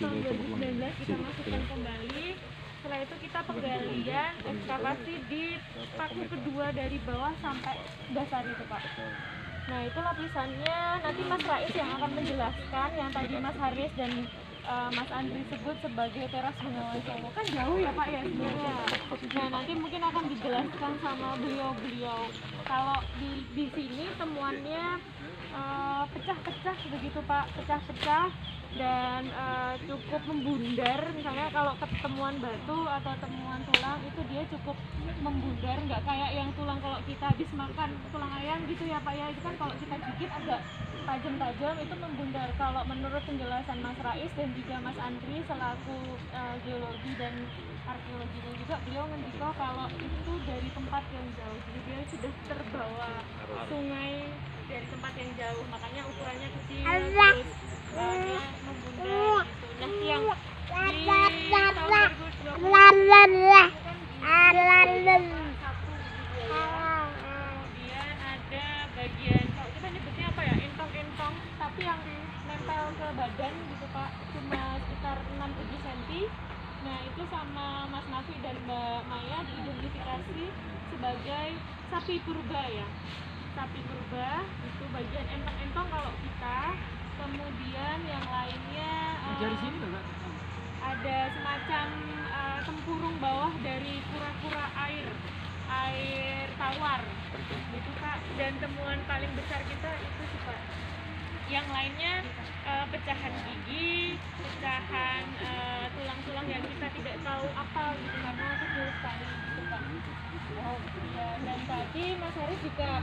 tahun 2019 kita masukkan kembali. Setelah itu kita penggalian ekskavasi di paku kedua dari bawah sampai dasar itu Pak. Nah itu lapisannya nanti Mas Rais yang akan menjelaskan, yang tadi Mas Haris dan Mas Andri sebut sebagai teras Bengawan Solo. Kan jauh ya Pak ya sebenarnya. Nah nanti mungkin akan dijelaskan sama beliau-beliau. Kalau di sini temuannya pecah-pecah begitu Pak, pecah-pecah dan cukup membundar. Misalnya kalau ketemuan batu atau temuan tulang itu dia cukup membundar, nggak kayak yang tulang kalau kita habis makan tulang ayam gitu ya Pak ya. Itu kan kalau kita gigit agak tajam-tajam, itu membundar. Kalau menurut penjelasan Mas Rais dan juga Mas Andri selaku geologi dan arkeologi, dan juga beliau ngendiko kalau itu dari tempat yang jauh, jadi dia sudah terbawa sungai dari tempat yang jauh, makanya ukurannya kecil, terus dia membundar gitu. Nah yang di tahun 2020 kan kemudian ada bagian, kalau kita nyebutnya apa ya, entong-entong, tapi yang nempel ke badan gitu Pak, cuma sekitar 6-7 cm. Nah itu sama Mas Nafi dan Mbak Maya diidentifikasi sebagai sapi purba ya. Sapi purba itu bagian entong-entong kalau kita. Kemudian yang lainnya ada semacam tempurung bawah dari kura-kura air tawar gitu Pak. Dan temuan paling besar kita itu sih Pak. Yang lainnya pecahan gigi, pecahan tulang-tulang yang kita tidak tahu apa gitu karena kecil sekali gitu Pak. Ya, dan tadi Mas Haris juga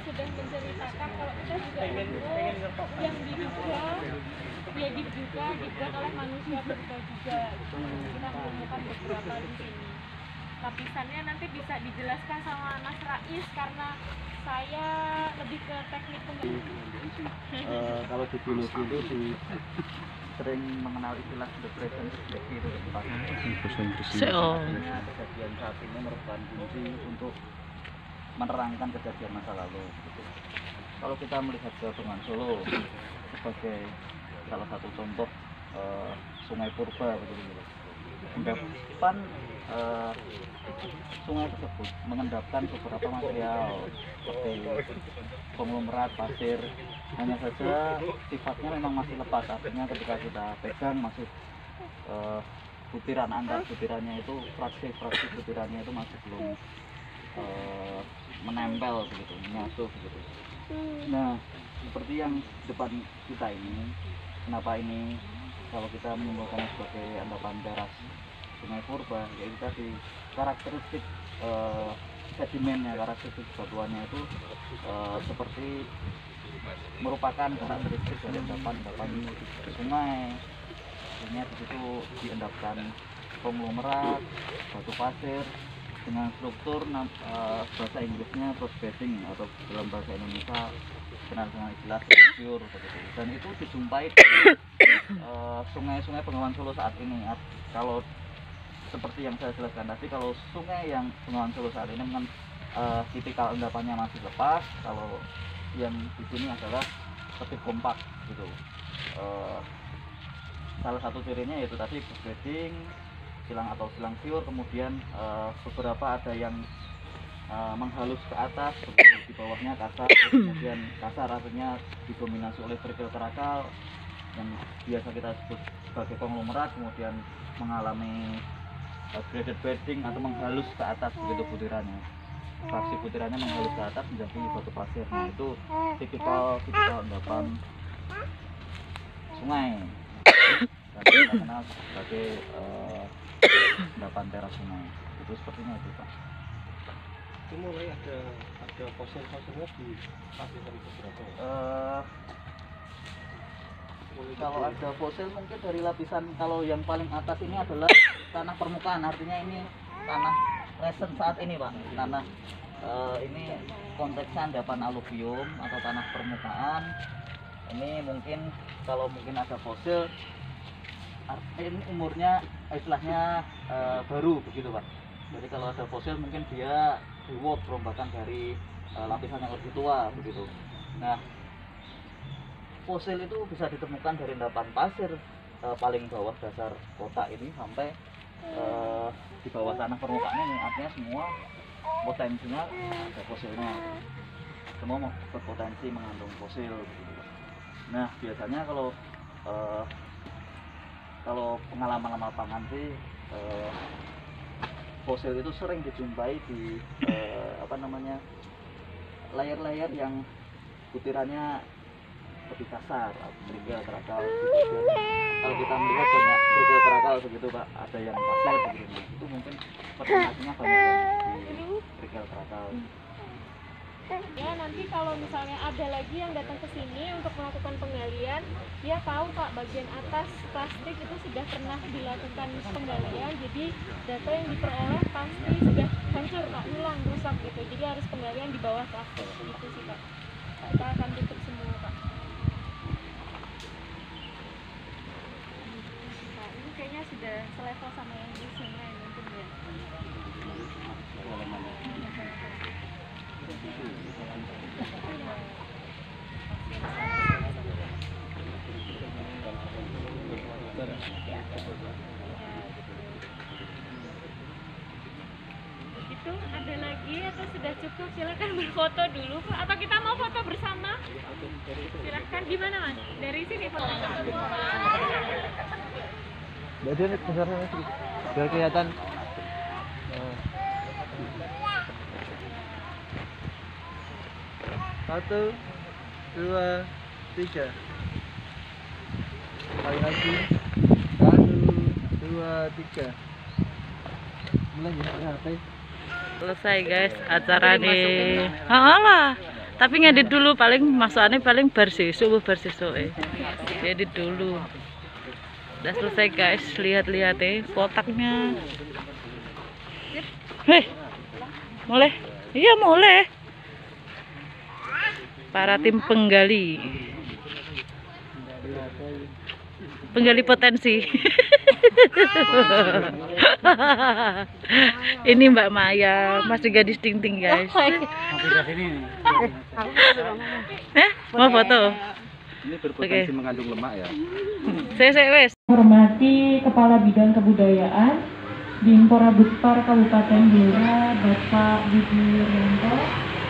sudah menceritakan kalau kita juga yang diduga dibuat oleh manusia purba juga gitu. Kita menemukan beberapa di sini. Lapisannya nanti bisa dijelaskan sama Mas Rais karena saya lebih ke teknik kalau di geologi itu sering mengenal istilah depression itu Pak. Kejadian saat ini merupakan kunci untuk menerangkan kejadian masa lalu gitu. Kalau kita melihat ke Bengawan Solo sebagai salah satu contoh sungai purba begitu, endapan sungai tersebut mengendapkan beberapa material seperti konglomerat, pasir. Hanya saja sifatnya memang masih lepas, artinya ketika kita pegang masih butiran, antar butirannya itu fraksi butirannya itu masih belum menempel begitu, menyatu begitu. Nah seperti yang depan kita ini, kenapa ini kalau kita menyimpulkannya sebagai endapan teras sungai purba, yaitu tadi karakteristik sedimennya, karakteristik batuannya itu seperti merupakan karakteristik dari endapan sungai. Artinya di situ diendapkan konglomerat, batu pasir dengan struktur bahasa Inggrisnya cross bedding atau dalam bahasa Indonesia dikenal dengan istilah selfure begitu. Dan itu dijumpai di sungai-sungai Bengawan Solo saat ini. Kalau seperti yang saya jelaskan tadi, kalau sungai yang Bengawan Solo saat ini memang tipikal endapannya masih lepas. Kalau yang di sini adalah lebih kompak gitu. Salah satu cirinya yaitu tadi bedding, silang atau silang siur, kemudian beberapa ada yang menghalus ke atas, di bawahnya kasar, kemudian kasar artinya didominasi oleh kerikil kerakal yang biasa kita sebut sebagai konglomerat, kemudian mengalami graded bedding atau menghalus ke atas begitu butirannya. Fraksi butirannya menghalus ke atas menjadi batu pasir. Nah itu tipikal endapan sungai dan kita kenal sebagai endapan teras sungai. Itu sepertinya itu Pak. Itu mulai ada fosil-fosilnya di lapisan beberapa. Kalau ada fosil mungkin dari lapisan, kalau yang paling atas ini adalah tanah permukaan, artinya ini tanah recent saat ini Pak. Tanah ini konteksnya endapan aluvium atau tanah permukaan. Ini mungkin kalau mungkin ada fosil, ini umurnya istilahnya baru begitu Pak. Jadi kalau ada fosil mungkin dia reward perombakan dari lapisan yang lebih tua begitu. Nah fosil itu bisa ditemukan dari endapan pasir, paling bawah dasar kotak ini sampai di bawah tanah permukaannya nih, artinya semua potensinya ada fosilnya, semua berpotensi mengandung fosil gitu. Nah biasanya kalau pengalaman lapangan sih fosil itu sering dijumpai di layer-layer yang butirannya lebih kasar, kerikil kerakal gitu. Kalau kita melihat banyak kerikil kerakal begitu Pak, ada yang pasir begitu, itu mungkin pertanyaannya banyak yang di kerikil kerakal. Ya nanti kalau misalnya ada lagi yang datang ke sini untuk melakukan penggalian, dia tahu Pak bagian atas plastik itu sudah pernah dilakukan penggalian, jadi data yang diperoleh pasti sudah hancur Pak, hilang, rusak gitu. Jadi harus penggalian di bawah plastik gitu sih Pak. Kita akan tutup semua Pak. Nah, ini kayaknya sudah selevel sama yang di sini lain mungkin ya. Itu ada lagi atau sudah cukup? Silakan berfoto dulu Pak. Atau kita mau foto bersama? Silakan, gimana Mas? Dari sini foto. Jadi ini besarnya biar kelihatan. Satu, dua, tiga. Sekali lagi. Satu, dua, tiga. Mulai ya, Selesai guys acara di lah, tapi ngedit dulu, paling masukannya paling bersisuk edit dulu. Udah selesai guys, lihat-lihat kotaknya. Mulai, iya mulai. Para tim penggali potensi. Ini Mbak Maya, masih gadis ting-ting guys. Mau foto? Ini berpotensi mengandung lemak ya. Saya wes. Hormati Kepala Bidang Kebudayaan Dinkora Butpar Kabupaten Blora, Bapak Budi Rianto,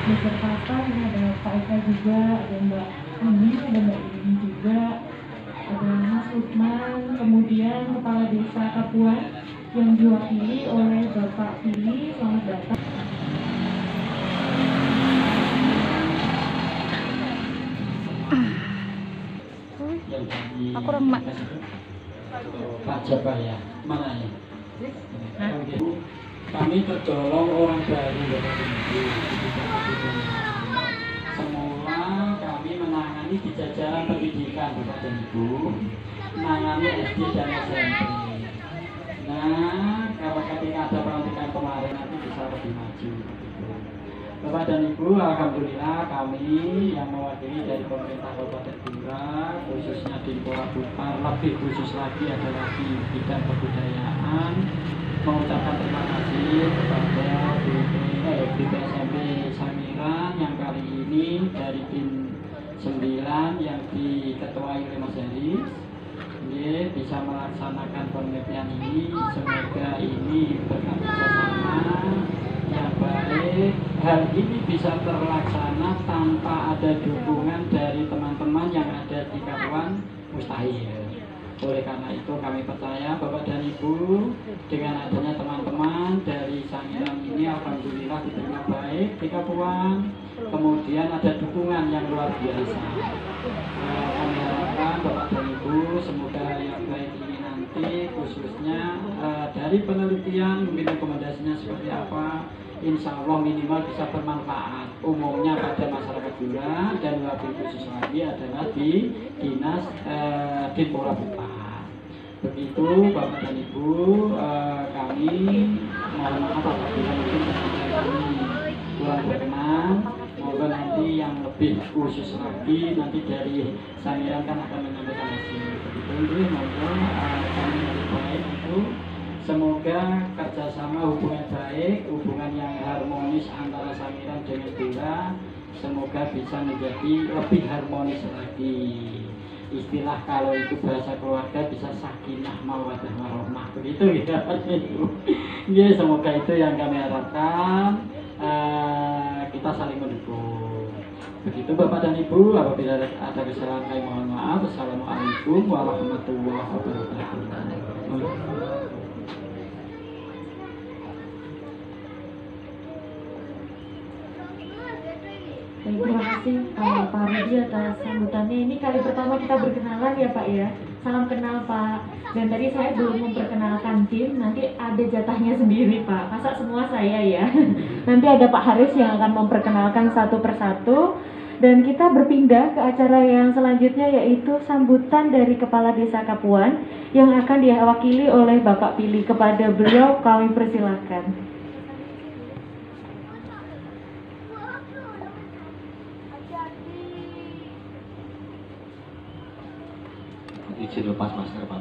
beserta ini ada Pak Eka juga, ada Mbak Ani, ada Mbak Irin juga, ada Mas Lukman, kemudian Kepala Desa Kapuan yang diwakili oleh Bapak Pili. Selamat datang. Aku remak. Pak Jabah ya, mana ya? Kami tergolong orang baru Bapak Ibu. Semula kami menangani di jajaran pendidikan Bapak dan Ibu, menangani SD dan SMP. Nah, kalau ketika ada pelantikan kemarin nanti bisa lebih maju. Bapak dan Ibu, alhamdulillah kami yang mewakili dari pemerintah Kabupaten Blora, khususnya Dinkora Butpar, lebih khusus lagi adalah di bidang kebudayaan, mengucapkan terima kasih kepada BPSMP Samiran yang kali ini dari tim 9 yang diketuai oleh Mas Haris bisa melaksanakan penelitian ini. Semoga ini berkat kerjasama yang baik, hal ini bisa terlaksana tanpa ada dukungan dari teman-teman yang ada di Kapuan, mustahil. Oleh karena itu kami percaya Bapak dan Ibu, dengan adanya teman-teman dari Samiran ini alhamdulillah diterima baik di Kapuan, kemudian ada dukungan yang luar biasa. Kami harapkan Bapak dan Ibu semoga yang baik ini nanti khususnya dari penelitian mungkin rekomendasinya seperti apa, insya Allah minimal bisa bermanfaat umumnya pada masyarakat Blora, dan lebih khusus lagi adalah di Dinas Dinkora Butpar. Begitu Bapak dan Ibu, kami mohon maaf apabila mungkin kami kurang berkenan. Semoga nanti yang lebih khusus lagi nanti dari Samiran kan akan menyampaikan hasil. Begitu, semoga kami lebih baik itu. Semoga kerjasama hubungan baik, hubungan yang harmonis antara Samiran dengan Blora, semoga bisa menjadi lebih harmonis lagi. istilah kalau itu bahasa keluarga bisa sakinah mawaddah warahmah begitu ya. Ya semoga itu yang kami harapkan, kita saling mendukung. Begitu Bapak dan Ibu, apabila ada kesalahan kami mohon maaf. Assalamualaikum warahmatullahi wabarakatuh. Baik, terima kasih Pak Rudi atas sambutannya. Ini kali pertama kita berkenalan ya Pak ya. Salam kenal Pak. Dan tadi saya belum memperkenalkan tim, nanti ada jatahnya sendiri Pak. Masa semua saya ya. Nanti ada Pak Haris yang akan memperkenalkan satu persatu. Dan kita berpindah ke acara yang selanjutnya, yaitu sambutan dari Kepala Desa Kapuan yang akan diwakili oleh Bapak Pilih. Kepada beliau kami persilakan. Izin lepas masker Pak.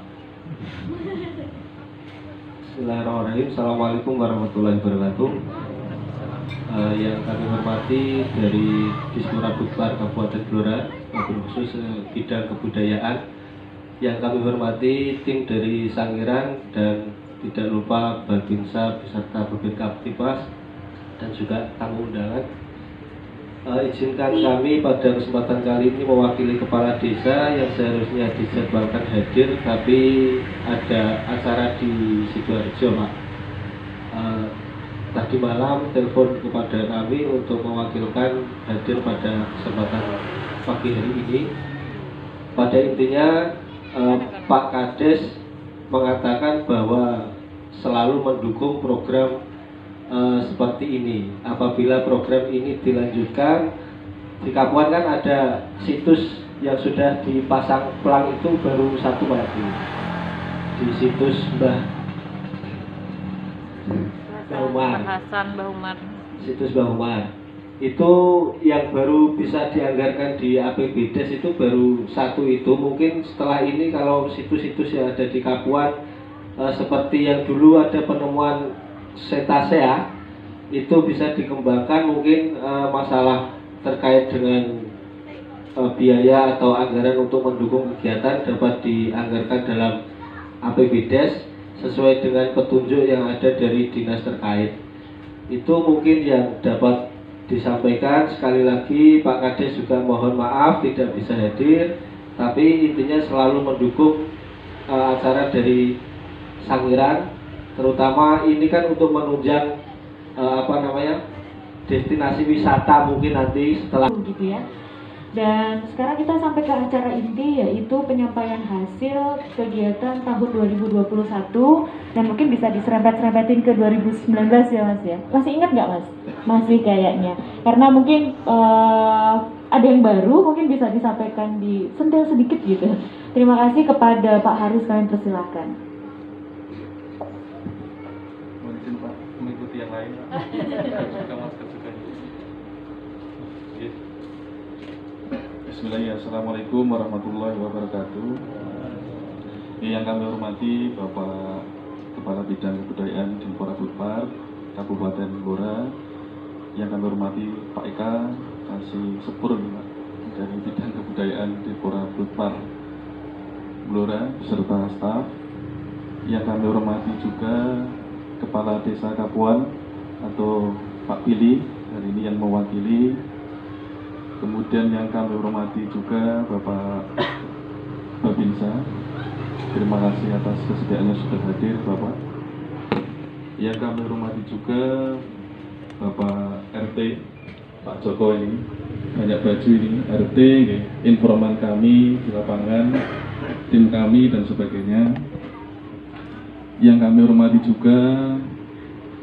Bismillahirrahmanirrahim. Assalamualaikum warahmatullahi wabarakatuh. Yang kami hormati dari Dispora Budpar Kabupaten Blora, khusus bidang kebudayaan. Yang kami hormati tim dari Sangiran dan tidak lupa Babinsa beserta Babin Kaptipas dan juga tamu undangan. Izinkan kami pada kesempatan kali ini mewakili kepala desa yang seharusnya dijadwalkan hadir, tapi ada acara di Sidoarjo Pak. Tadi malam telepon kepada kami untuk mewakilkan hadir pada kesempatan pagi hari ini. Pada intinya Pak Kades mengatakan bahwa selalu mendukung program seperti ini. Apabila program ini dilanjutkan, di Kapuan kan ada situs yang sudah dipasang pelang itu baru satu lagi di situs Mbah Umar. Situs Mbah Umar itu yang baru bisa dianggarkan di APBDes itu baru satu itu. Mungkin setelah ini kalau situs-situs yang ada di Kapuan seperti yang dulu ada penemuan Cetacea itu bisa dikembangkan. Mungkin masalah terkait dengan biaya atau anggaran untuk mendukung kegiatan dapat dianggarkan dalam APBDes sesuai dengan petunjuk yang ada dari dinas terkait. Itu mungkin yang dapat disampaikan. Sekali lagi Pak Kades juga mohon maaf tidak bisa hadir, tapi intinya selalu mendukung acara dari Sangiran. Terutama ini kan untuk menunjang destinasi wisata mungkin nanti setelah gitu ya. Dan sekarang kita sampai ke acara inti, yaitu penyampaian hasil kegiatan tahun 2021, dan mungkin bisa diserempet-serempetin ke 2019 ya Mas ya. Masih ingat nggak Mas? Masih kayaknya. Karena mungkin ada yang baru, mungkin bisa disampaikan di sentil sedikit gitu. Terima kasih kepada Pak Haris, kalian persilahkan. Mengikuti yang lain, suka masker juga. Bismillahirrahmanirrahim. Assalamualaikum warahmatullahi wabarakatuh. Yang kami hormati Bapak Kepala Bidang Kebudayaan Dispora Budpar Kabupaten Blora, yang kami hormati Pak Eka Kasih Sepur dari Bidang Kebudayaan Dispora Budpar Blora beserta staf. Yang kami hormati juga Kepala Desa Kapuan atau Pak Pilih hari ini yang mewakili. Kemudian yang kami hormati juga Bapak Babinsa. Terima kasih atas kesediaannya sudah hadir Bapak. Yang kami hormati juga Bapak RT Pak Joko, ini banyak baju ini RT, informan kami di lapangan, tim kami dan sebagainya. Yang kami hormati juga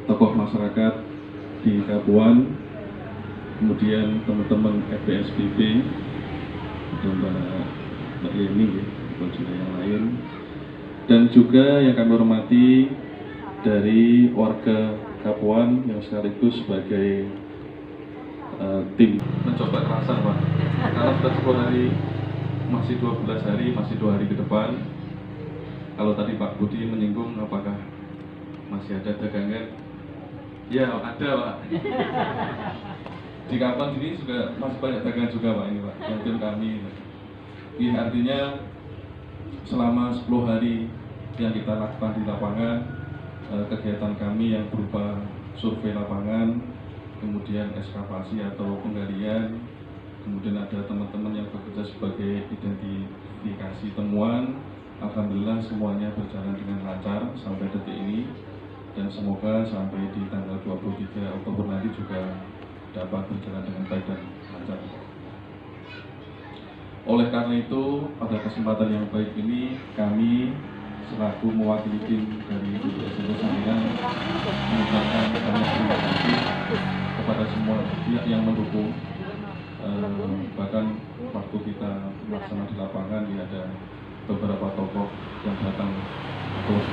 tokoh masyarakat di Kapuan, kemudian teman-teman FPSBB, Mbak Yeni, dan juga yang lain, dan juga yang kami hormati dari warga Kapuan yang sekaligus sebagai tim mencoba kerasa Pak, karena sudah 10 hari, masih 12 hari, masih 2 hari ke depan. Kalau tadi Pak Budi menyinggung apakah masih ada dagangan, ya ada Pak. Di Kapuan ini juga masih banyak dagangan juga Pak, ini Pak, yang tim kami. Ini artinya selama 10 hari yang kita lakukan di lapangan, kegiatan kami yang berupa survei lapangan, kemudian ekskavasi atau penggalian, kemudian ada teman-teman yang bekerja sebagai identifikasi temuan. Alhamdulillah semuanya berjalan dengan lancar sampai detik ini, dan semoga sampai di tanggal 23 Oktober nanti juga dapat berjalan dengan baik dan lancar. Oleh karena itu, pada kesempatan yang baik ini, kami selaku mewakili tim dari BPSMB Sangiran mengucapkan banyak terima kasih kepada semua pihak yang mendukung. Bahkan waktu kita melaksanakan di lapangan, ada beberapa tokoh yang datang untuk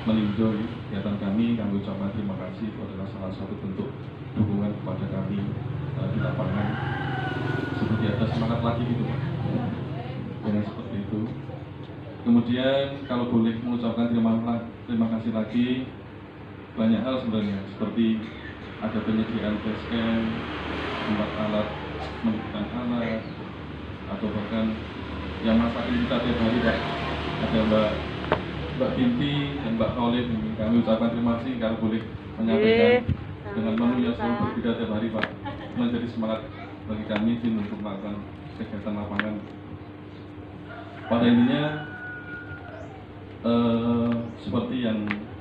meninjau kegiatan kami. Kami ucapkan terima kasih, itu adalah salah satu bentuk dukungan kepada kami di lapangan. Seperti ada semangat lagi gitu Pak, dengan seperti itu. Kemudian kalau boleh mengucapkan terima kasih lagi, banyak hal sebenarnya, seperti ada penyediaan basecamp, tempat alat, menunjukkan alat, atau bahkan yang masakin kita tiap hari Pak, ada Mbak Binti dan Mbak Khalid. Kami ucapkan terima kasih kalau boleh menyampaikan dengan menu yang selalu berbeda tiap hari Pak, menjadi semangat bagi kami tim untuk melakukan kegiatan lapangan. Pada intinya seperti yang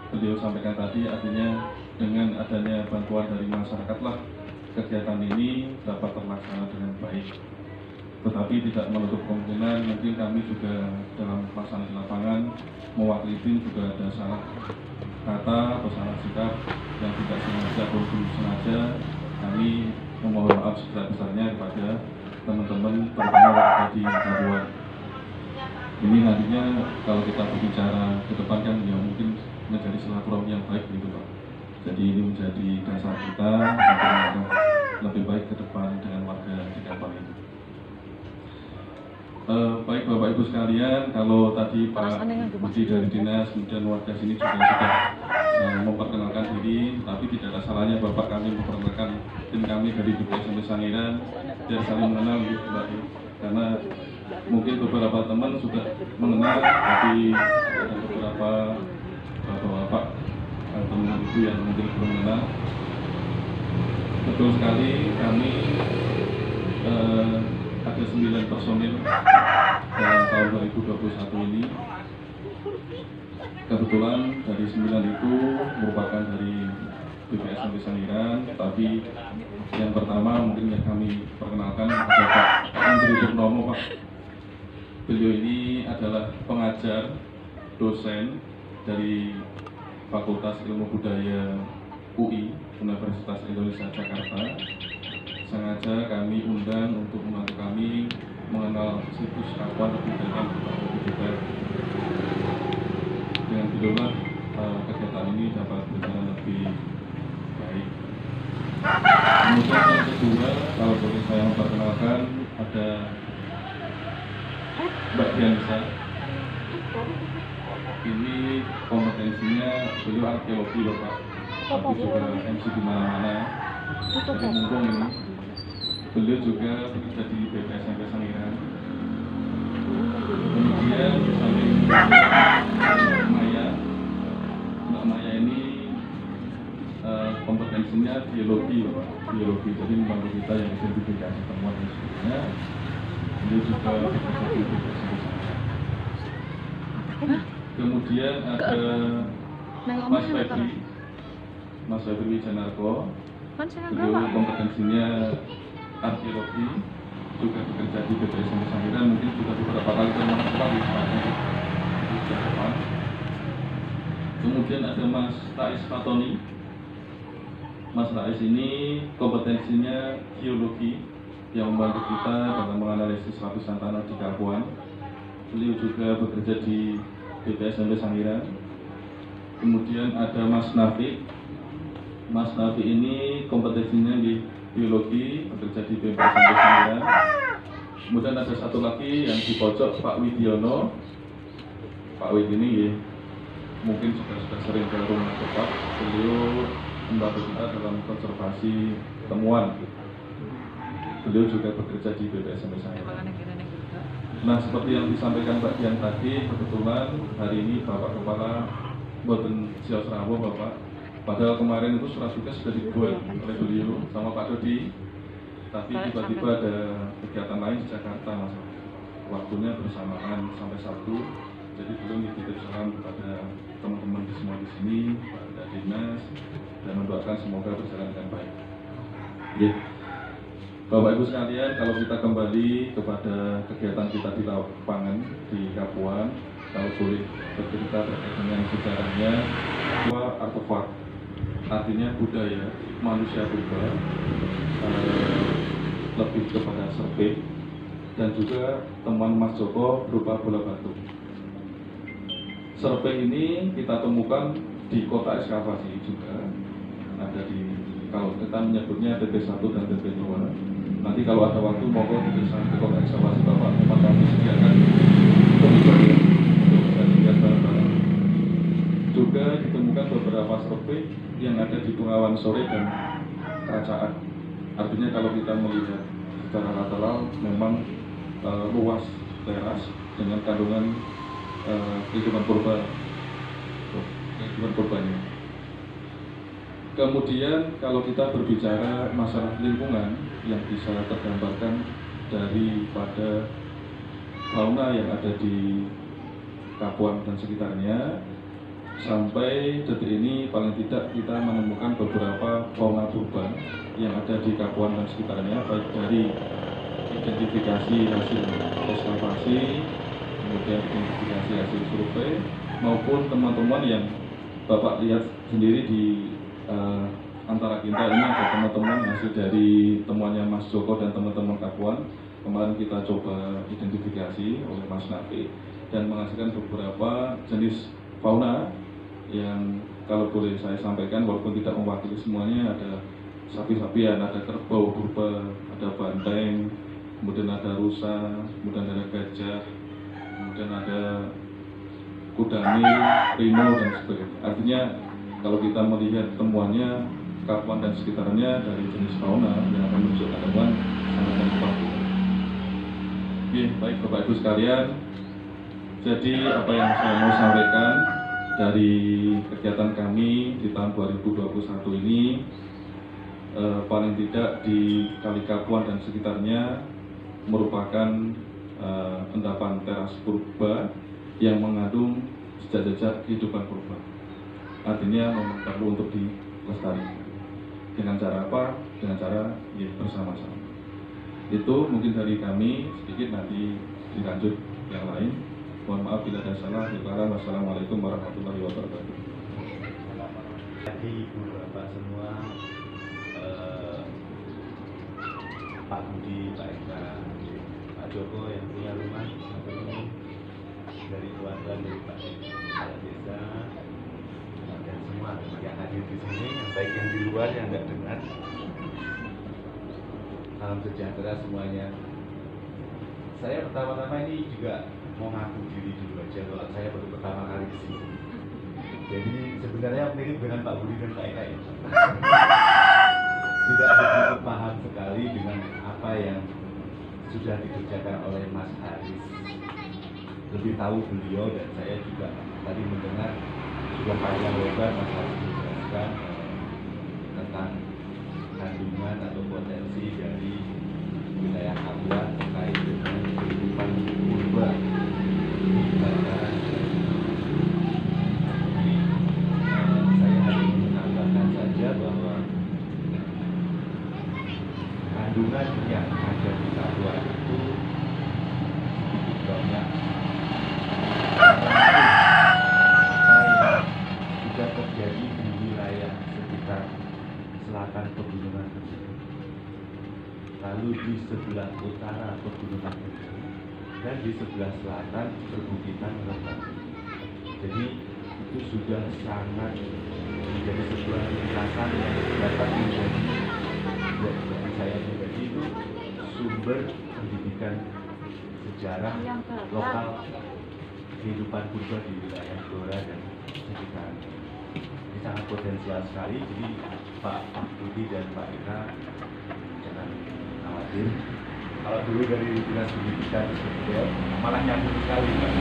beliau sampaikan tadi, artinya dengan adanya bantuan dari masyarakatlah kegiatan ini dapat terlaksana dengan baik. Tetapi tidak menutup kemungkinan mungkin kami juga dalam pelaksanaan di lapangan mewakili tim juga ada salah kata atau salah sikap yang tidak sengaja atau belum sengaja. Kami memohon maaf sebesar-besarnya kepada teman-teman terutama warga di Kabupaten. Ini nantinya kalau kita berbicara ke depan kan ya mungkin menjadi silaturahmi yang baik gitu Pak. Jadi ini menjadi dasar kita untuk lebih baik ke depan dengan warga di Kabupaten ini. Baik Bapak Ibu sekalian, kalau tadi Pak Budi dari Dinas kemudian warga sini juga sudah memperkenalkan diri, tapi tidak ada salahnya Bapak kami memperkenalkan tim kami dari BPSMB Sangiran biar saling mengenal gitu Mbak. Karena mungkin beberapa teman sudah mengenal, tapi ada beberapa bapak atau ibu yang mungkin belum mengenal. Betul sekali, kami ada 9 personil dalam tahun 2021 ini. Kebetulan dari 9 itu merupakan dari BPSMB Sangiran, tapi yang pertama mungkin yang kami perkenalkan ada Pak Andri Purnomo Pak. Beliau ini adalah pengajar, dosen dari Fakultas Ilmu Budaya UI Universitas Indonesia Jakarta. Sengaja kami undang untuk membantu kami mengenal situs kapan lebih dalam kita. Dengan beliaulah kegiatan ini dapat berjalan lebih baik. Kemudian yang kedua, kalau boleh saya memperkenalkan, ada Mbak Diansa. Ini kompetensinya beliau arkeologi loh Pak, tapi juga MC di mana-mana. Jadi mumpung ini, beliau juga bekerja di BPSMB Sangiran. Kemudian samping Mbak Maya ini kompetensinya biologi loh Pak, biologi. Jadi membantu kita yang identifikasi temuan dan sebagainya. Beliau juga bekerja di BPSMB Sangiran. Kemudian ada Mas Febri Wijanarko. Beliau kompetensinya arkeologi, juga bekerja di BPSMB Sangiran. Mungkin sudah beberapa kali termasuk di depan. Kemudian ada Mas Rais Fatoni. Mas Rais ini kompetensinya geologi yang membantu kita dalam menganalisis lapisan tanah di Kapuan. Beliau juga bekerja di BPSMB Sangiran. Kemudian ada Mas Nafi. Mas Nafi ini kompetensinya di biologi, bekerja di BPSMB Sangiran. Kemudian ada satu lagi yang di pojok, Pak Widiono. Pak Wid ini mungkin sudah sering ke rumah Bapak. Beliau membantu kita dalam konservasi temuan. Beliau juga bekerja di BPSMB Sangiran. Nah, seperti yang disampaikan Mbak Dian tadi, kebetulan hari ini Bapak Kepala Boten Sios Rawo Bapak, padahal kemarin itu surat tugas sudah dibuat oleh beliau sama Pak Dodi, tapi tiba-tiba ada kegiatan lain di Jakarta Mas. Waktunya bersamaan sampai Sabtu, jadi belum dititip salam kepada teman-teman di semua di sini, Pak Dinas, dan mendoakan semoga berjalan dengan baik. Ya. Bapak Ibu sekalian, kalau kita kembali kepada kegiatan kita di lapangan di Kapuan, kalau boleh bercerita terkait dengan sejarahnya, dua artefak, artinya budaya manusia purba, lebih kepada serpik, dan juga temuan Mas Joko berupa bola batu. Serpik ini kita temukan di kota ekskavasi juga, ada di, kalau kita menyebutnya TP1 dan TP2. Nanti kalau ada waktu monggo diperiksa ke kota ekskavasi Bapak, memang kami sediakan untuk bisa dilihat bareng-bareng. Juga ditemukan beberapa serpik yang ada di Bengawan Sore dan Kerajaan. Artinya kalau kita melihat secara lateral memang luas teras dengan kandungan kehidupan purbanya. Kemudian kalau kita berbicara masalah lingkungan yang bisa tergambarkan daripada fauna yang ada di Kapuan dan sekitarnya, sampai detik ini paling tidak kita menemukan beberapa fauna purba yang ada di Kapuan dan sekitarnya, baik dari identifikasi hasil ekskavasi, kemudian identifikasi hasil survei, maupun teman-teman yang Bapak lihat sendiri di antara kita ini ada teman-teman hasil dari temuannya Mas Joko dan teman-teman Kapuan. Kemarin kita coba identifikasi oleh Mas Nafi dan menghasilkan beberapa jenis fauna yang kalau boleh saya sampaikan walaupun tidak mewakili semuanya, ada sapi-sapian, ada kerbau purba, ada banteng, kemudian ada rusa, kemudian ada gajah, kemudian ada kudani, rino dan sebagainya. Artinya kalau kita melihat temuannya Kapuan dan sekitarnya dari jenis fauna yang akan menunjukkan temuan sangat lengkap. Oke, baik Bapak Ibu sekalian. Jadi apa yang saya mau sampaikan dari kegiatan kami di tahun 2021 ini, paling tidak di Kali Kapuan dan sekitarnya merupakan endapan teras purba yang mengandung jejak-jejak kehidupan purba. Artinya memang perlu untuk dilestarikan. Dengan cara apa? Dengan cara ya, bersama-sama. Itu mungkin dari kami, sedikit nanti dilanjut yang lain. Mohon maaf bila ada salah. Wassalamualaikum warahmatullahi wabarakatuh. Jadi Ibu Bapak semua, Pak Budi, Pak Eka, Pak Joko yang punya rumah, dari keluarga dari Pak Desa, dan semua yang hadir di sini, yang baik yang di luar yang nggak dengar. Salam sejahtera semuanya. Saya pertama-tama ini juga mau ngaku diri dulu aja kalau saya baru pertama kali di sini. Jadi sebenarnya mirip dengan Pak Budi dan Pak Eka ya. Tidak begitu paham sekali dengan apa yang sudah dikerjakan oleh Mas Haris. Lebih tahu beliau dan saya juga tadi mendengar sudah panjang lebar Mas Haris menjelaskan tentang kandungan atau potensi dari wilayah Kapuan terkait dengan kehidupan purba di bantaran. Saya hanya menambahkan saja bahwa kandungan yang ada di Kapuan itu sedikit banyak juga terjadi di wilayah sekitar selatan pegunungan tersebut, lalu di sebelah utara pegunungan tersebut, dan di sebelah selatan perbukitan Rembang. Jadi itu sudah sangat menjadi sebuah lintasan yang dapat menjadi bagi saya pribadi itu sumber pendidikan sejarah lokal kehidupan purba di wilayah Blora dan sekitar. Ini sangat potensial sekali. Jadi Pak Budi dan Pak Eka jangan khawatir, Kalau dulu dari dinas pendidikan malah nyambung sekali Pak.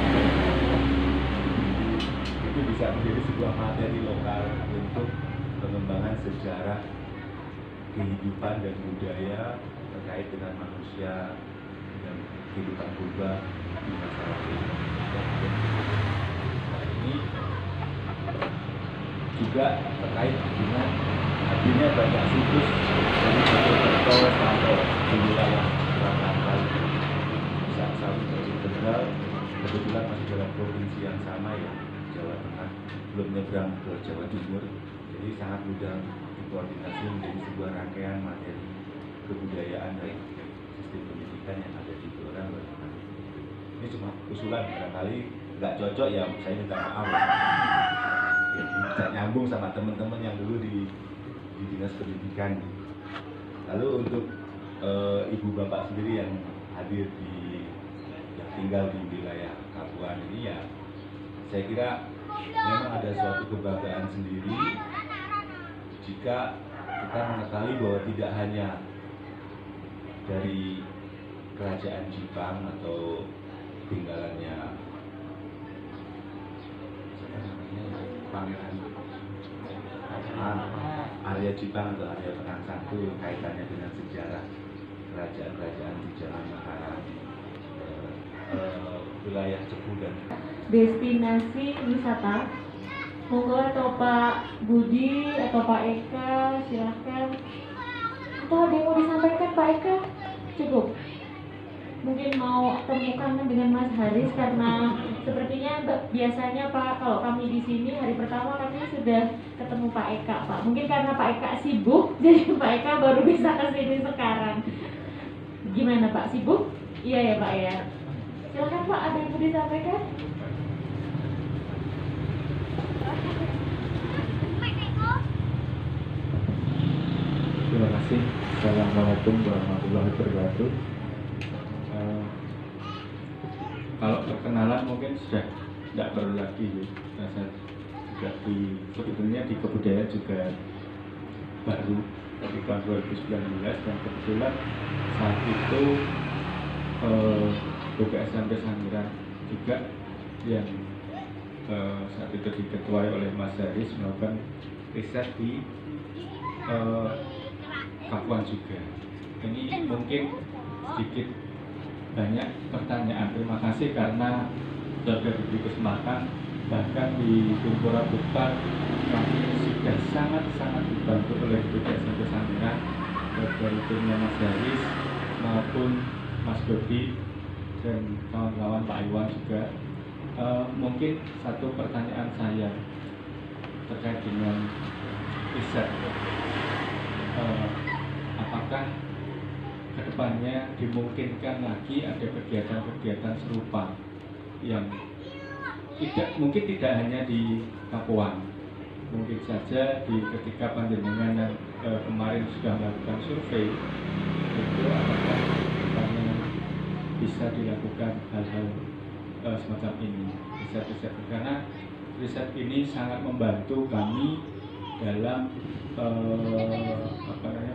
Itu bisa menjadi sebuah materi lokal untuk pengembangan sejarah kehidupan dan budaya terkait dengan manusia dan kehidupan purba di masa lalu. Nah, ini juga terkait dengan hadirnya banyak situs dari Polres atau di wilayah selatan Bali. Bisa satu dari Tegal, kebetulan masih dalam provinsi yang sama ya, Jawa Tengah, belum nyebrang ke Jawa Timur, jadi sangat mudah dikoordinasi menjadi sebuah rangkaian materi kebudayaan dan sistem pendidikan yang ada di Blora. Ini cuma usulan, barangkali nggak cocok ya saya minta maaf. Jadi bisa nyambung sama teman-teman yang dulu di dinas pendidikan. Lalu untuk ibu bapak sendiri yang hadir yang tinggal di wilayah Kapuan ini ya, saya kira memang ada suatu kebanggaan sendiri jika kita mengetahui bahwa tidak hanya dari kerajaan Jepang atau tinggalannya Pangeran Arya Jepang atau Arya Penangsang itu kaitannya dengan sejarah kerajaan-kerajaan di zaman Mataram, wilayah Cepu dan destinasi wisata. Monggo atau Pak Budi atau Pak Eka silahkan. Atau ada yang mau disampaikan Pak Eka? Cukup. Mungkin mau temukan dengan Mas Haris karena sepertinya biasanya Pak kalau kami di sini hari pertama kami sudah ketemu Pak Eka Pak. Mungkin karena Pak Eka sibuk jadi Pak Eka baru bisa ke sini sekarang. Gimana Pak, sibuk? Iya ya Pak ya. Silakan Pak, ada yang mau disampaikan? Terima kasih. Assalamualaikum warahmatullahi wabarakatuh. Kalau perkenalan mungkin sudah tidak perlu lagi ya. Saya juga sebetulnya di kebudayaan juga baru dari tahun 2019 dan kebetulan saat itu BPS SMP Sangiran juga yang saat itu diketuai oleh Mas Haris melakukan riset di Kapuan juga. Ini mungkin sedikit banyak pertanyaan. Terima kasih karena sudah diberi kesempatan. Bahkan di Timpora Buktar kami sudah sangat dibantu oleh BPS SMP Sangiran dari timnya Mas Haris maupun Mas Dodi dan kawan-kawan Pak Iwan juga. Mungkin satu pertanyaan saya terkait dengan riset. Apakah kedepannya dimungkinkan lagi ada kegiatan-kegiatan serupa yang mungkin tidak hanya di Kapuan, mungkin saja ketika panjenengan yang kemarin sudah melakukan survei itu apakah kedepannya bisa dilakukan hal-hal semacam ini, riset-riset, karena riset ini sangat membantu kami dalam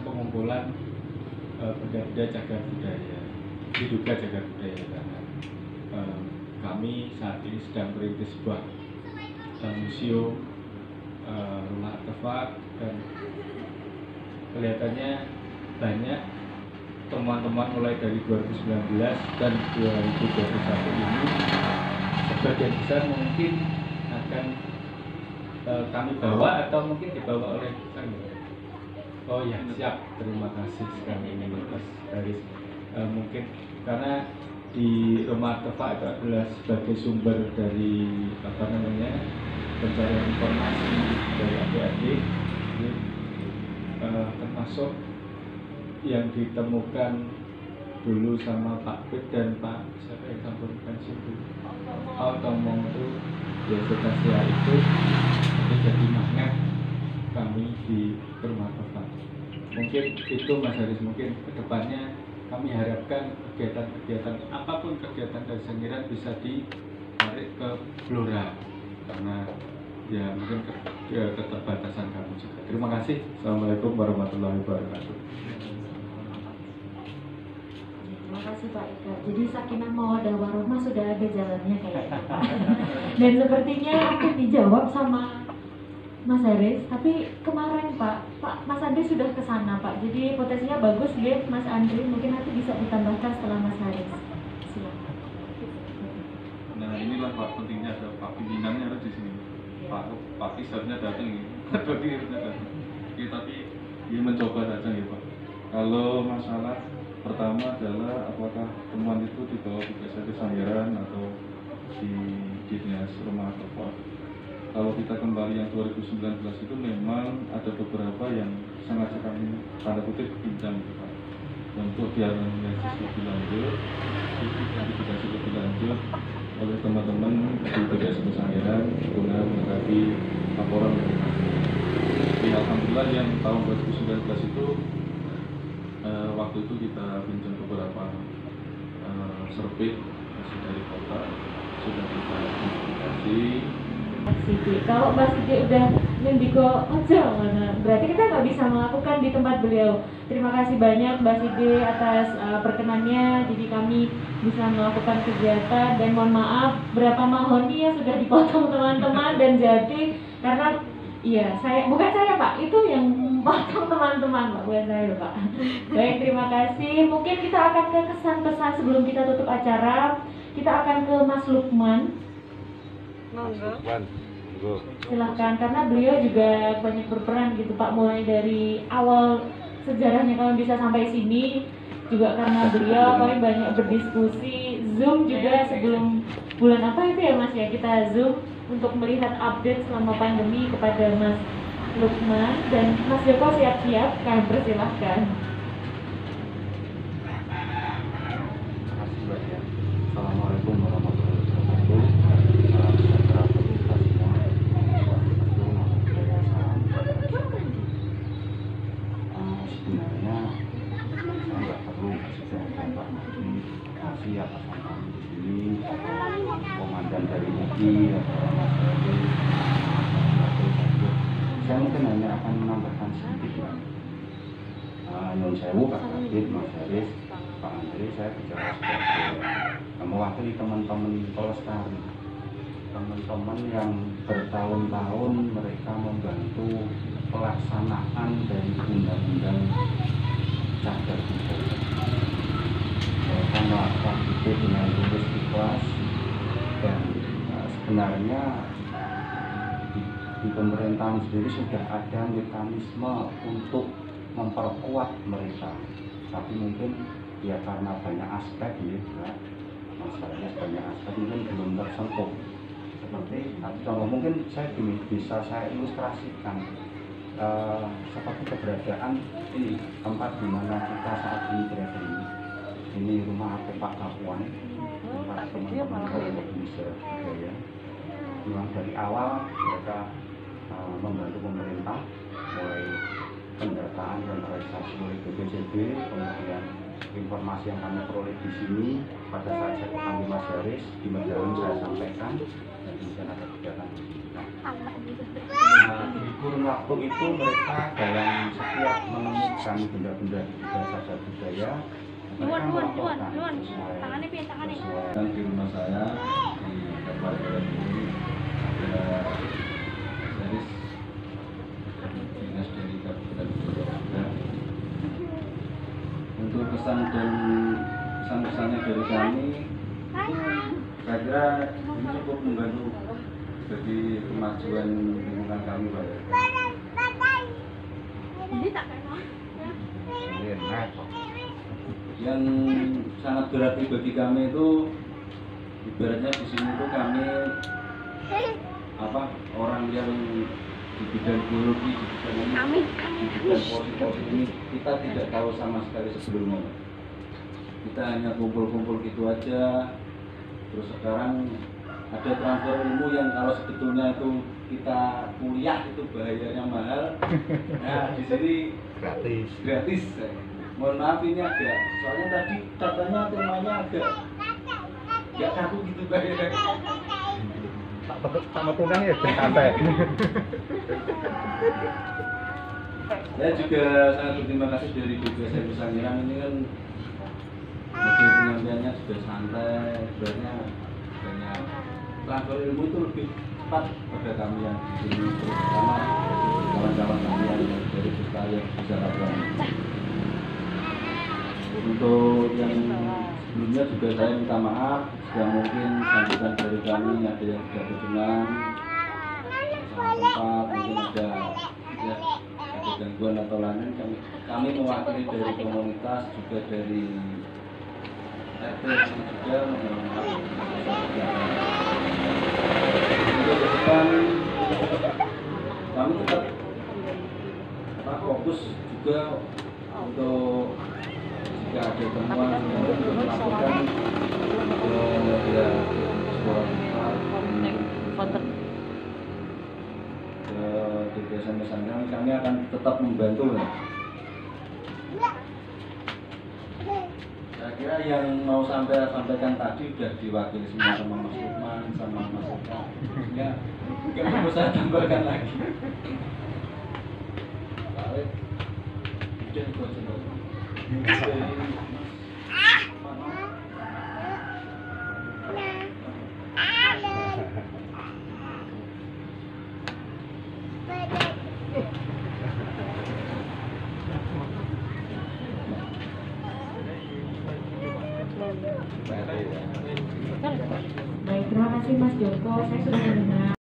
pengumpulan benda-benda cagar budaya, diduga cagar budaya, karena kami saat ini sedang merintis sebuah museum rumah artefak dan kelihatannya banyak temuan-temuan mulai dari 2019 dan 2021 ini sebagian besar mungkin akan kami bawa atau mungkin dibawa oleh kami. Oh ya, siap. Terima kasih sekali ini Mas Haris. Mungkin karena di rumah artefak itu adalah sebagai sumber dari pencarian informasi dari adik-adik, termasuk yang ditemukan dulu sama Pak Pit dan Pak siapa yang sampaikan situ Automong itu ya cetacea itu jadi magnet kami di rumah artefak. Mungkin itu Mas Haris, mungkin kedepannya kami harapkan kegiatan-kegiatan apapun kegiatan dari Sangiran bisa ditarik ke Blora karena ya mungkin keterbatasan kami juga. Terima kasih. Assalamualaikum warahmatullahi wabarakatuh. kasih Pak Eka. Jadi sakinah mawaddah warahmah sudah ada jalannya kayaknya Pak. Dan sepertinya akan dijawab sama Mas Haris, tapi kemarin Pak Mas Andri sudah ke sana Pak. Jadi potensinya bagus ya Mas Andri, mungkin nanti bisa ditambahkan setelah Mas Haris. Silakan. Nah inilah Pak, pentingnya ada Pak pimpinannya ada di sini. Pak Isarnya datang ya, Pak Dirnya datang. Ya, tapi dia mencoba saja ya Pak. Kalau masalah pertama adalah apakah temuan itu dibawa ke Desa Sanggeran atau di Dinas Rumah Bapak. Kalau kita kembali yang 2019 itu memang ada beberapa yang sangat kami tanda kutip pinjam gitu Pak. Untuk dianalisis lebih lanjut, identifikasi lebih lanjut oleh teman-teman di Desa Sanggeran guna melengkapi laporan dari kami. Ya, alhamdulillah yang tahun 2019 itu waktu itu kita pinjam beberapa serbit masih dari kota, sudah kita identifikasi. Kalau Mbak Siti udah mendiko ojo, berarti kita nggak bisa melakukan di tempat beliau. Terima kasih banyak Mbak Siti atas perkenannya, jadi kami bisa melakukan kegiatan. Dan mohon maaf berapa mahoni yang sudah dipotong teman-teman dan jadi karena iya, bukan saya Pak, itu yang potong teman-teman Pak, bukan saya Pak. Baik, terima kasih. Mungkin kita akan ke kesan pesan sebelum kita tutup acara. Kita akan ke Mas Lukman. Silahkan, karena beliau juga banyak berperan gitu Pak, mulai dari awal sejarahnya kami bisa sampai sini juga karena beliau kami banyak berdiskusi. Zoom juga sebelum bulan apa itu ya Mas ya, kita Zoom untuk melihat update selama pandemi kepada Mas Lukman. Dan Mas Joko siap-siap, kami persilahkan. Terima kasih Mbak ya. Assalamualaikum warahmatullahi wabarakatuh. Salam sejahtera bagi kita semua. Sebenarnya saya nggak perlu kasih jawaban Pak Menteri. Kasih atas nama di sini, komandan dari UPI, saya mungkin hanya akan menambahkan sedikit Pak. Nyun sewu Pak Kadit, Mas Haris, Pak Andri, saya bicara sebagai mewakili teman-teman Polrestari, teman-teman yang bertahun-tahun mereka membantu pelaksanaan dari undang-undang cagar budaya. Mereka melakukan itu dengan tulus ikhlas dan sebenarnya di pemerintahan sendiri sudah ada mekanisme untuk memperkuat mereka, tapi mungkin ya karena banyak aspek ya, masalahnya banyak aspek mungkin belum tersentuh. Seperti contoh mungkin saya bisa saya ilustrasikan seperti keberadaan ini tempat di mana kita saat ini berada ini rumah Pak Kapuan, tempat teman-teman dari Indonesia budaya. Memang dari awal mereka membantu pemerintah mulai pendataan dan realisasi oleh BPJB, kemudian informasi yang kami peroleh di sini pada saat saya panggil Mas Haris di Medaun saya sampaikan dan kemudian ada kegiatan. Di kurun waktu itu mereka dalam setiap menemukan benda-benda cagar budaya mereka melaporkan sesuai. Dan di rumah saya di Kabupaten ini ada Haris dinas dari Kabupaten Bogor. Untuk pesan dan pesan-pesannya dari kami, saya kira ini cukup membantu bagi kemajuan lingkungan kami Pak. Yang sangat berarti bagi kami itu ibaratnya di sini itu kami orang yang di bidang biologi, di bidang ini, di bidang polisi ini kita tidak tahu sama sekali sebelumnya. Kita hanya kumpul-kumpul gitu aja. Terus sekarang ada transfer ilmu yang kalau sebetulnya itu kita kuliah itu bayarnya mahal. Nah di sini gratis. Mohon maaf ini agak, soalnya tadi katanya temanya agak nggak kaku gitu bayar. Sama tunang ya santai. Saya juga sangat berterima kasih dari BPSM Sanggeran ini kan model penyampaiannya sudah santai, sebenarnya banyak transfer ilmu itu lebih tepat pada kami yang di sini, terutama kawan-kawan kami yang dari Pusta yang bisa lakukan. Untuk yang sebelumnya juga saya minta maaf jika mungkin sambutan dari kami ada yang tidak berkenan, salah tempat, mungkin ada gangguan atau lain. Kami mewakili dari komunitas juga dari RT juga mohon maaf. Untuk ke depan kami tetap fokus juga untuk jika ada temuan yang belum melaporkan ke media sekolah ke desa-desa kami akan tetap membantu. Saya kira yang mau sampaikan tadi sudah diwakili semua sama Mas Lukman sama Mas Eka. Ya, nggak perlu saya tambahkan lagi. Baik, udah buat Baik, terima kasih Mas Joko. Saya sudah mendengar.